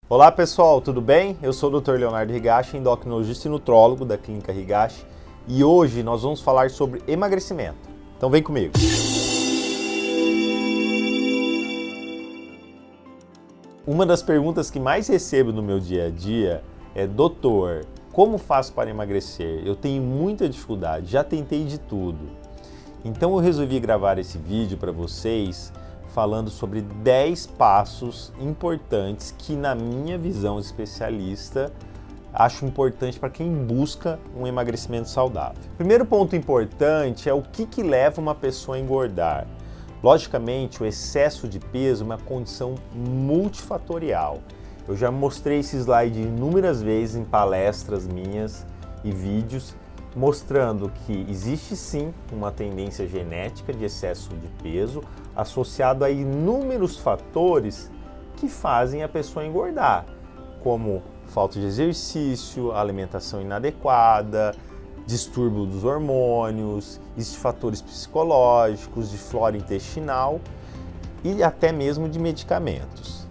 Olá pessoal, tudo bem? Eu sou o Dr. Leonardo Higashi, endocrinologista e nutrólogo da Clínica Higashi, e hoje nós vamos falar sobre emagrecimento. Então vem comigo! Uma das perguntas que mais recebo no meu dia a dia é: doutor, como faço para emagrecer? Eu tenho muita dificuldade, já tentei de tudo. Então eu resolvi gravar esse vídeo para vocês falando sobre 10 passos importantes que, na minha visão de especialista, acho importante para quem busca um emagrecimento saudável. Primeiro ponto importante é o que leva uma pessoa a engordar. Logicamente, o excesso de peso é uma condição multifatorial. Eu já mostrei esse slide inúmeras vezes em palestras minhas e vídeos, mostrando que existe sim uma tendência genética de excesso de peso associado a inúmeros fatores que fazem a pessoa engordar, como falta de exercício, alimentação inadequada, distúrbio dos hormônios, existem fatores psicológicos, de flora intestinal e até mesmo de medicamentos.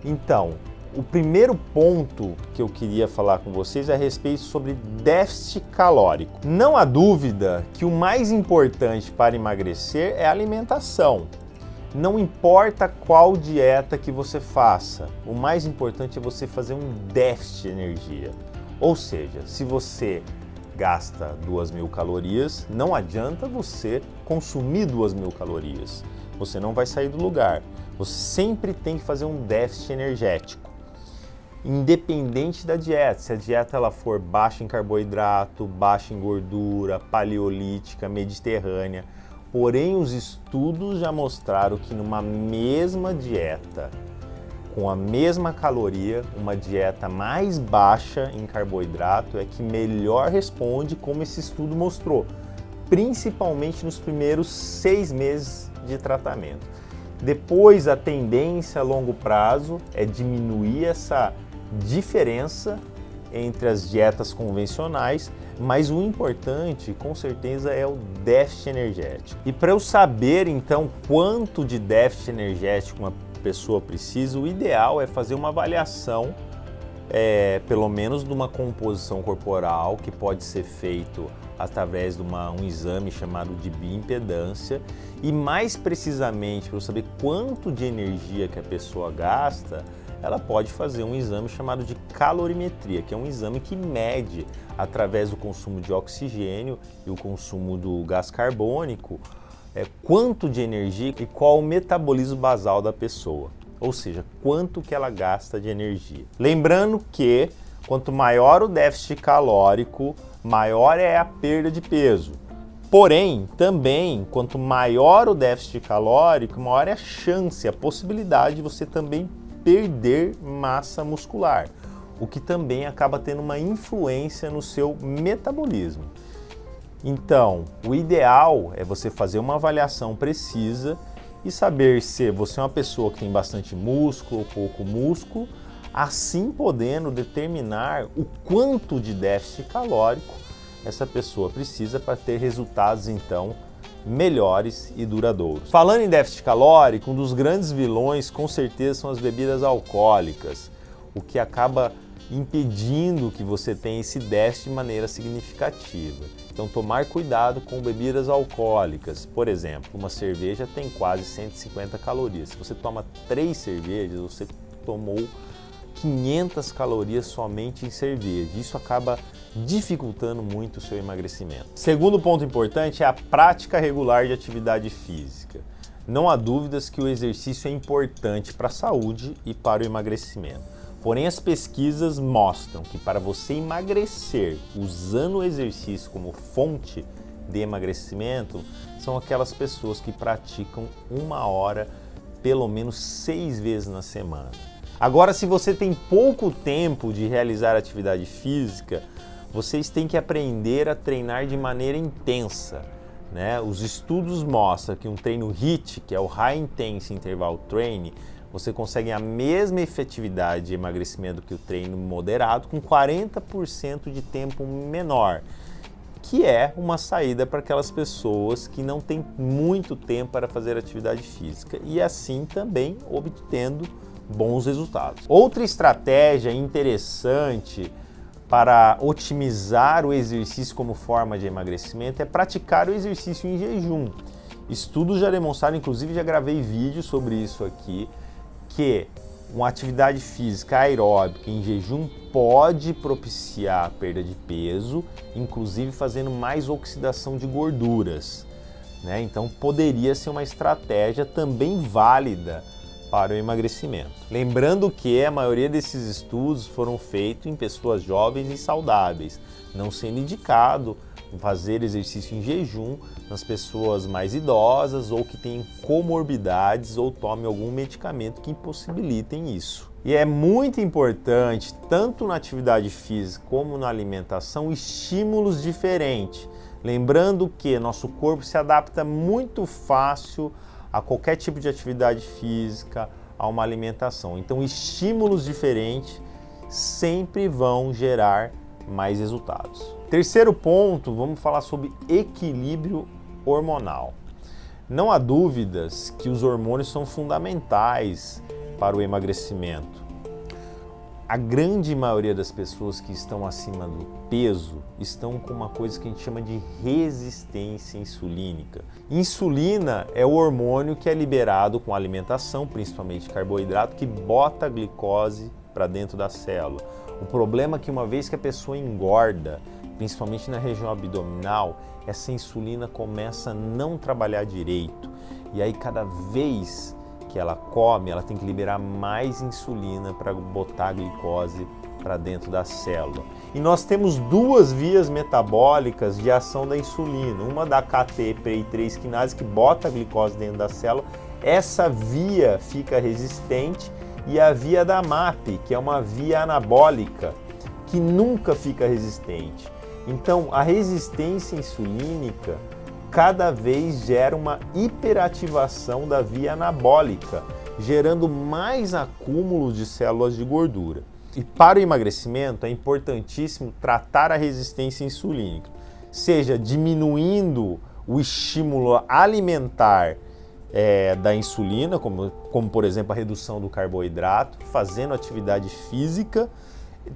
Então, o primeiro ponto que eu queria falar com vocês é a respeito sobre déficit calórico. Não há dúvida que o mais importante para emagrecer é a alimentação. Não importa qual dieta que você faça, o mais importante é você fazer um déficit de energia. Ou seja, se você gasta 2.000 calorias, não adianta você consumir 2.000 calorias. Você não vai sair do lugar. Você sempre tem que fazer um déficit energético. Independente da dieta, se a dieta ela for baixa em carboidrato, baixa em gordura, paleolítica, mediterrânea, porém os estudos já mostraram que numa mesma dieta, com a mesma caloria, uma dieta mais baixa em carboidrato é que melhor responde, como esse estudo mostrou, principalmente nos primeiros 6 meses de tratamento. Depois, a tendência a longo prazo é diminuir essa diferença entre as dietas convencionais, mas o importante, com certeza, é o déficit energético. E para eu saber, então, quanto de déficit energético uma pessoa precisa, o ideal é fazer uma avaliação, pelo menos de uma composição corporal, que pode ser feito através de um exame chamado de bioimpedância, e mais precisamente, para eu saber quanto de energia que a pessoa gasta, ela pode fazer um exame chamado de calorimetria, que é um exame que mede, através do consumo de oxigênio e o consumo do gás carbônico, quanto de energia e qual o metabolismo basal da pessoa, ou seja, quanto que ela gasta de energia. Lembrando que quanto maior o déficit calórico, maior é a perda de peso. Porém, também, quanto maior o déficit calórico, maior é a chance, a possibilidade de você também perder massa muscular, o que também acaba tendo uma influência no seu metabolismo. Então, o ideal é você fazer uma avaliação precisa e saber se você é uma pessoa que tem bastante músculo ou pouco músculo, assim podendo determinar o quanto de déficit calórico essa pessoa precisa para ter resultados, então, melhores e duradouros. Falando em déficit calórico, um dos grandes vilões com certeza são as bebidas alcoólicas, o que acaba impedindo que você tenha esse déficit de maneira significativa. Então, tomar cuidado com bebidas alcoólicas. Por exemplo, uma cerveja tem quase 150 calorias. Se você toma 3 cervejas, você tomou 500 calorias somente em cerveja. Isso acaba dificultando muito o seu emagrecimento. Segundo ponto importante é a prática regular de atividade física. Não há dúvidas que o exercício é importante para a saúde e para o emagrecimento. Porém, as pesquisas mostram que para você emagrecer usando o exercício como fonte de emagrecimento, são aquelas pessoas que praticam 1 hora pelo menos 6 vezes na semana. Agora, se você tem pouco tempo de realizar atividade física, vocês têm que aprender a treinar de maneira intensa, né? Os estudos mostram que um treino HIIT, que é o High Intense Interval Training, você consegue a mesma efetividade de emagrecimento que o treino moderado com 40% de tempo menor, que é uma saída para aquelas pessoas que não têm muito tempo para fazer atividade física e assim também obtendo bons resultados. Outra estratégia interessante para otimizar o exercício como forma de emagrecimento é praticar o exercício em jejum. Estudos já demonstraram, inclusive já gravei vídeo sobre isso aqui, que uma atividade física aeróbica em jejum pode propiciar a perda de peso, inclusive fazendo mais oxidação de gorduras, né? Então poderia ser uma estratégia também válida para o emagrecimento. Lembrando que a maioria desses estudos foram feitos em pessoas jovens e saudáveis, não sendo indicado fazer exercício em jejum nas pessoas mais idosas ou que tenham comorbidades ou tomem algum medicamento que impossibilitem isso. E é muito importante, tanto na atividade física como na alimentação, estímulos diferentes. Lembrando que nosso corpo se adapta muito fácil a qualquer tipo de atividade física, a uma alimentação. Então, estímulos diferentes sempre vão gerar mais resultados. Terceiro ponto, vamos falar sobre equilíbrio hormonal. Não há dúvidas que os hormônios são fundamentais para o emagrecimento. A grande maioria das pessoas que estão acima do peso estão com uma coisa que a gente chama de resistência insulínica. Insulina é o hormônio que é liberado com a alimentação, principalmente carboidrato, que bota a glicose para dentro da célula. O problema é que uma vez que a pessoa engorda, principalmente na região abdominal, essa insulina começa a não trabalhar direito. E aí cada vez que ela come, ela tem que liberar mais insulina para botar a glicose para dentro da célula. E nós temos duas vias metabólicas de ação da insulina, uma da KT-PI3 quinase que bota a glicose dentro da célula, essa via fica resistente, e a via da MAP, que é uma via anabólica, que nunca fica resistente. Então, a resistência insulínica cada vez gera uma hiperativação da via anabólica, gerando mais acúmulo de células de gordura. E para o emagrecimento é importantíssimo tratar a resistência insulínica, seja diminuindo o estímulo alimentar da insulina, como por exemplo a redução do carboidrato, fazendo atividade física.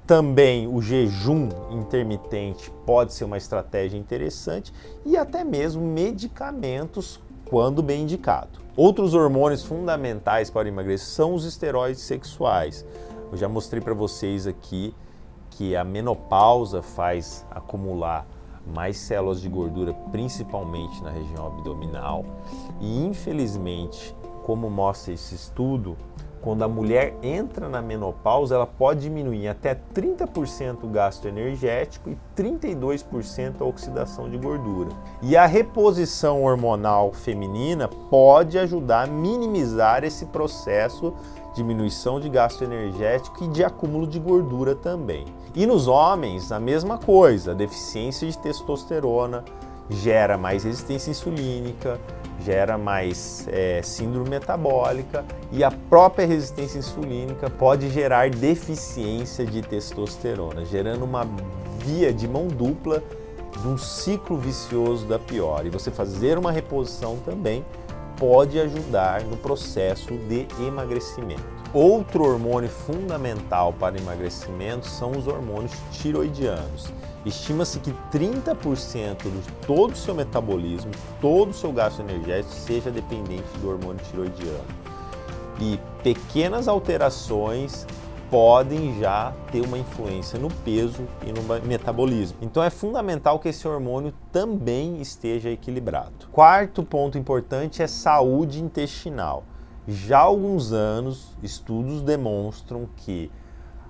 Também o jejum intermitente pode ser uma estratégia interessante e até mesmo medicamentos quando bem indicado. Outros hormônios fundamentais para emagrecer são os esteroides sexuais. Eu já mostrei para vocês aqui que a menopausa faz acumular mais células de gordura, principalmente na região abdominal. E infelizmente, como mostra esse estudo, quando a mulher entra na menopausa, ela pode diminuir até 30% o gasto energético e 32% a oxidação de gordura. E a reposição hormonal feminina pode ajudar a minimizar esse processo de diminuição de gasto energético e de acúmulo de gordura também. E nos homens, a mesma coisa, a deficiência de testosterona gera mais resistência insulínica, gera mais síndrome metabólica, e a própria resistência insulínica pode gerar deficiência de testosterona, gerando uma via de mão dupla de um ciclo vicioso da pior. E você fazer uma reposição também pode ajudar no processo de emagrecimento. Outro hormônio fundamental para emagrecimento são os hormônios tiroidianos. Estima-se que 30% de todo o seu metabolismo, todo o seu gasto energético seja dependente do hormônio tiroidiano. E pequenas alterações podem já ter uma influência no peso e no metabolismo. Então é fundamental que esse hormônio também esteja equilibrado. Quarto ponto importante é saúde intestinal. Já há alguns anos, estudos demonstram que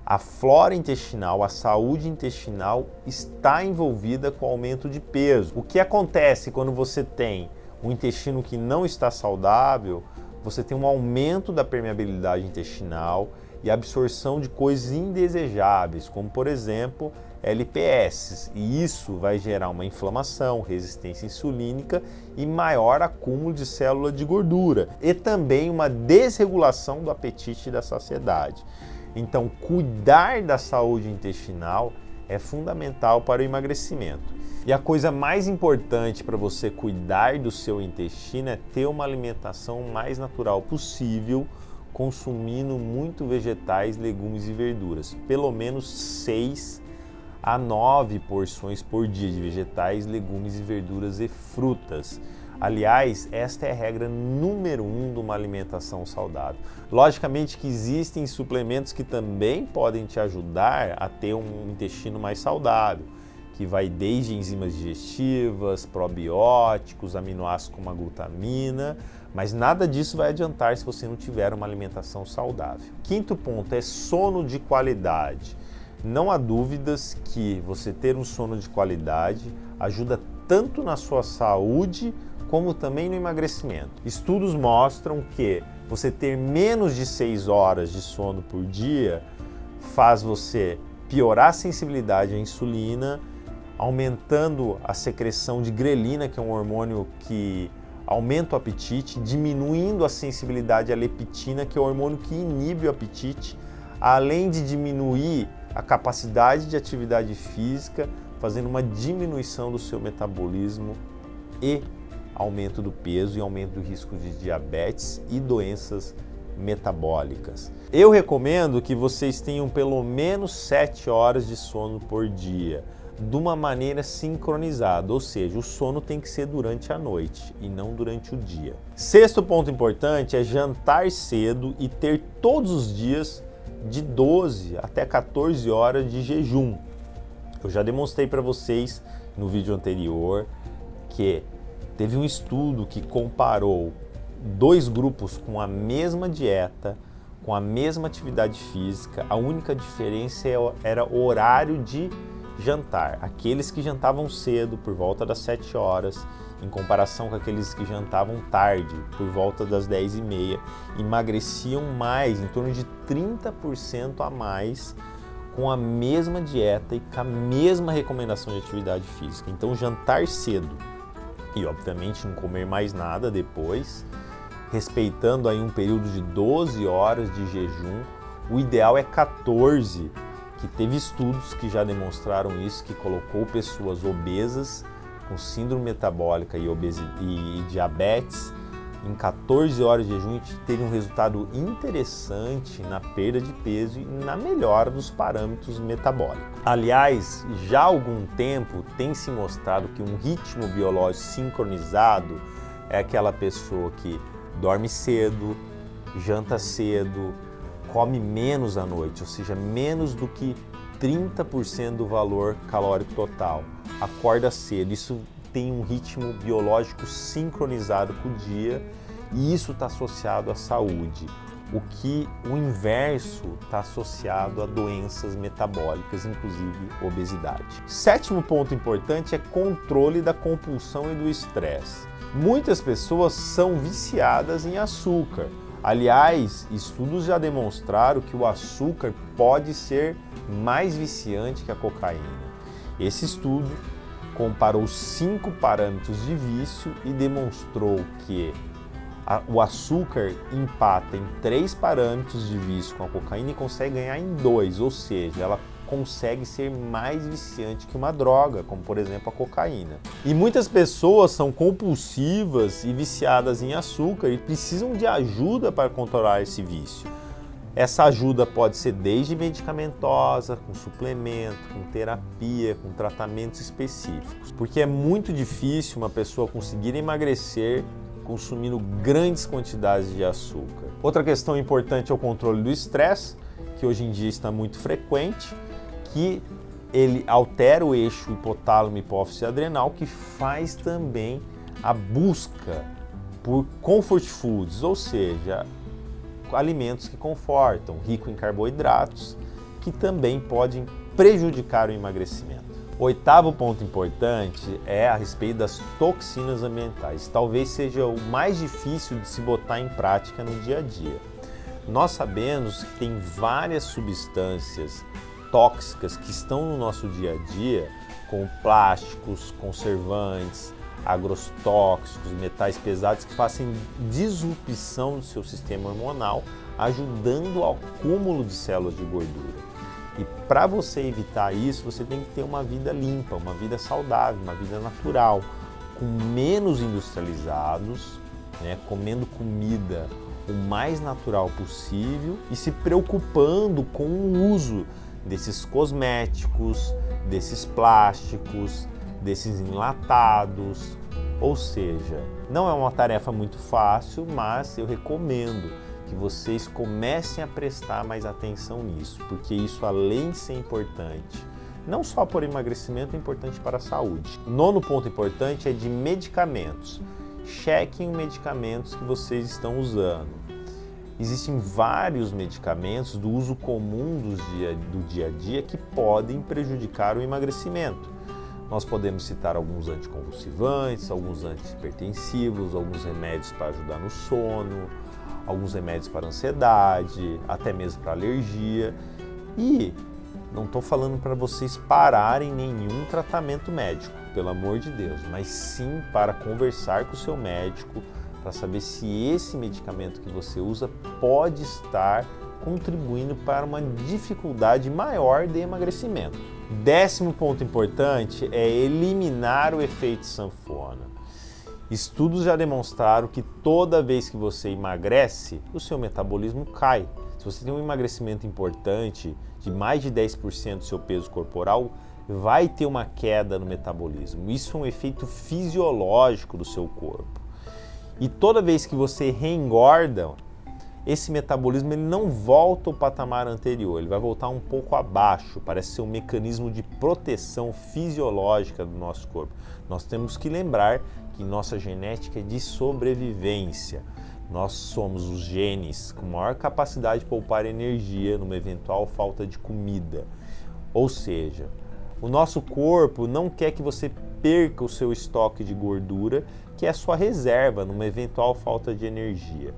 a flora intestinal, a saúde intestinal está envolvida com o aumento de peso. O que acontece quando você tem um intestino que não está saudável? Você tem um aumento da permeabilidade intestinal e absorção de coisas indesejáveis, como por exemplo LPS, e isso vai gerar uma inflamação, resistência insulínica e maior acúmulo de célula de gordura, e também uma desregulação do apetite e da saciedade. Então, cuidar da saúde intestinal é fundamental para o emagrecimento. E a coisa mais importante para você cuidar do seu intestino é ter uma alimentação mais natural possível, consumindo muito vegetais, legumes e verduras. Pelo menos 6 a 9 porções por dia de vegetais, legumes e verduras e frutas. Aliás, esta é a regra número 1 de uma alimentação saudável. Logicamente que existem suplementos que também podem te ajudar a ter um intestino mais saudável, que vai desde enzimas digestivas, probióticos, aminoácidos como a glutamina, mas nada disso vai adiantar se você não tiver uma alimentação saudável. Quinto ponto é sono de qualidade. Não há dúvidas que você ter um sono de qualidade ajuda tanto na sua saúde como também no emagrecimento. Estudos mostram que você ter menos de 6 horas de sono por dia faz você piorar a sensibilidade à insulina, aumentando a secreção de grelina, que é um hormônio que aumenta o apetite, diminuindo a sensibilidade à leptina, que é o hormônio que inibe o apetite, além de diminuir a capacidade de atividade física, fazendo uma diminuição do seu metabolismo e aumento do peso e aumento do risco de diabetes e doenças metabólicas. Eu recomendo que vocês tenham pelo menos 7 horas de sono por dia, de uma maneira sincronizada, ou seja, o sono tem que ser durante a noite e não durante o dia. Sexto ponto importante é jantar cedo e ter todos os dias de 12 até 14 horas de jejum. Eu já demonstrei para vocês no vídeo anterior que teve um estudo que comparou 2 grupos com a mesma dieta, com a mesma atividade física. A única diferença era o horário de jantar. Aqueles que jantavam cedo, por volta das 7 horas, em comparação com aqueles que jantavam tarde, por volta das 10h30, emagreciam mais, em torno de 30% a mais, com a mesma dieta e com a mesma recomendação de atividade física. Então, jantar cedo e, obviamente, não comer mais nada depois, respeitando aí um período de 12 horas de jejum. O ideal é 14, que teve estudos que já demonstraram isso, que colocou pessoas obesas com síndrome metabólica e diabetes em 14 horas de jejum, e teve um resultado interessante na perda de peso e na melhora dos parâmetros metabólicos. Aliás, já há algum tempo tem se mostrado que um ritmo biológico sincronizado é aquela pessoa que dorme cedo, janta cedo, come menos à noite, ou seja, menos do que 30% do valor calórico total, acorda cedo. Isso tem um ritmo biológico sincronizado com o dia e isso está associado à saúde. O inverso está associado a doenças metabólicas, inclusive obesidade. Sétimo ponto importante é controle da compulsão e do estresse. Muitas pessoas são viciadas em açúcar. Aliás, estudos já demonstraram que o açúcar pode ser mais viciante que a cocaína. Esse estudo comparou 5 parâmetros de vício e demonstrou que o açúcar empata em 3 parâmetros de vício com a cocaína e consegue ganhar em 2, ou seja, ela consegue ser mais viciante que uma droga, como por exemplo a cocaína. E muitas pessoas são compulsivas e viciadas em açúcar e precisam de ajuda para controlar esse vício. Essa ajuda pode ser desde medicamentosa, com suplemento, com terapia, com tratamentos específicos, porque é muito difícil uma pessoa conseguir emagrecer consumindo grandes quantidades de açúcar. Outra questão importante é o controle do estresse, que hoje em dia está muito frequente, que ele altera o eixo hipotálamo, hipófise adrenal, que faz também a busca por comfort foods, ou seja, alimentos que confortam, rico em carboidratos, que também podem prejudicar o emagrecimento. O oitavo ponto importante é a respeito das toxinas ambientais. Talvez seja o mais difícil de se botar em prática no dia a dia. Nós sabemos que tem várias substâncias tóxicas que estão no nosso dia a dia, como plásticos, conservantes, agrotóxicos, metais pesados, que fazem disrupção do seu sistema hormonal, ajudando ao acúmulo de células de gordura. E para você evitar isso, você tem que ter uma vida limpa, uma vida saudável, uma vida natural, com menos industrializados, comendo comida o mais natural possível e se preocupando com o uso desses cosméticos, desses plásticos, desses enlatados. Ou seja, não é uma tarefa muito fácil, mas eu recomendo que vocês comecem a prestar mais atenção nisso, porque isso, além de ser importante, não só por emagrecimento, é importante para a saúde. O nono ponto importante é de medicamentos. Chequem os medicamentos que vocês estão usando. Existem vários medicamentos do uso comum do dia a dia que podem prejudicar o emagrecimento. Nós podemos citar alguns anticonvulsivantes, alguns antihipertensivos, alguns remédios para ajudar no sono, alguns remédios para ansiedade, até mesmo para alergia. E não estou falando para vocês pararem nenhum tratamento médico, pelo amor de Deus, mas sim para conversar com o seu médico, para saber se esse medicamento que você usa pode estar contribuindo para uma dificuldade maior de emagrecimento. 10º ponto importante é eliminar o efeito sanfona. Estudos já demonstraram que toda vez que você emagrece, o seu metabolismo cai. Se você tem um emagrecimento importante, de mais de 10% do seu peso corporal, vai ter uma queda no metabolismo. Isso é um efeito fisiológico do seu corpo. E toda vez que você reengorda, esse metabolismo ele não volta ao patamar anterior, ele vai voltar um pouco abaixo, parece ser um mecanismo de proteção fisiológica do nosso corpo. Nós temos que lembrar que nossa genética é de sobrevivência. Nós somos os genes com maior capacidade de poupar energia numa eventual falta de comida. Ou seja, o nosso corpo não quer que você perca o seu estoque de gordura, que é a sua reserva numa eventual falta de energia.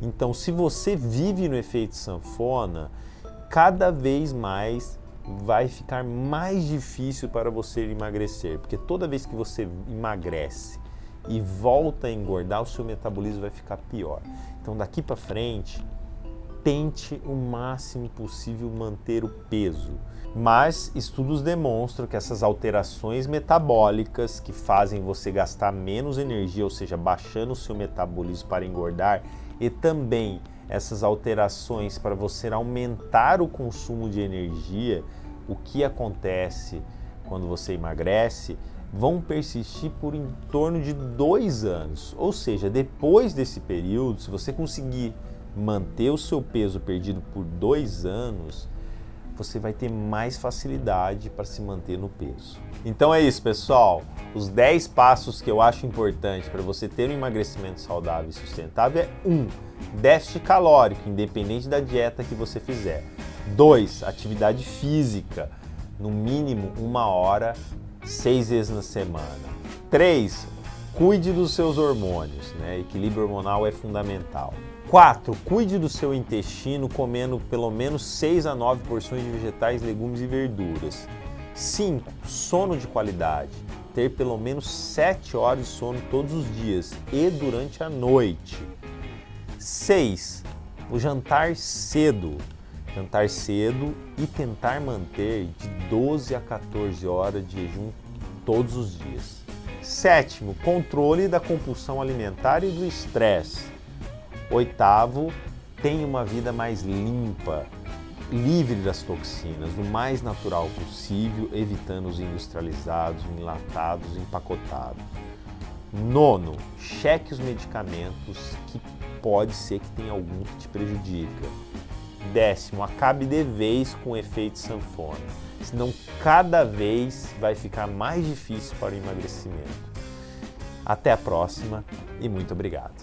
Então, se você vive no efeito sanfona, cada vez mais vai ficar mais difícil para você emagrecer, porque toda vez que você emagrece e volta a engordar, o seu metabolismo vai ficar pior. Então, daqui para frente, tente o máximo possível manter o peso. Mas estudos demonstram que essas alterações metabólicas que fazem você gastar menos energia, ou seja, baixando o seu metabolismo para engordar, e também essas alterações para você aumentar o consumo de energia, o que acontece quando você emagrece, vão persistir por em torno de 2 anos. Ou seja, depois desse período, se você conseguir manter o seu peso perdido por 2 anos, você vai ter mais facilidade para se manter no peso. Então é isso, pessoal. Os 10 passos que eu acho importante para você ter um emagrecimento saudável e sustentável é 1. Déficit calórico, independente da dieta que você fizer. 2. Atividade física, no mínimo 1 hora, 6 vezes na semana. 3. Cuide dos seus hormônios, né? Equilíbrio hormonal é fundamental. 4. Cuide do seu intestino comendo pelo menos 6 a 9 porções de vegetais, legumes e verduras. 5. Sono de qualidade. Ter pelo menos 7 horas de sono todos os dias e durante a noite. 6. O jantar cedo. Jantar cedo e tentar manter de 12 a 14 horas de jejum todos os dias. 7. Controle da compulsão alimentar e do estresse. 8. Tenha uma vida mais limpa, livre das toxinas, o mais natural possível, evitando os industrializados, enlatados, empacotados. 9. Cheque os medicamentos que pode ser que tenha algum que te prejudica. 10. Acabe de vez com o efeito sanfona, senão cada vez vai ficar mais difícil para o emagrecimento. Até a próxima e muito obrigado.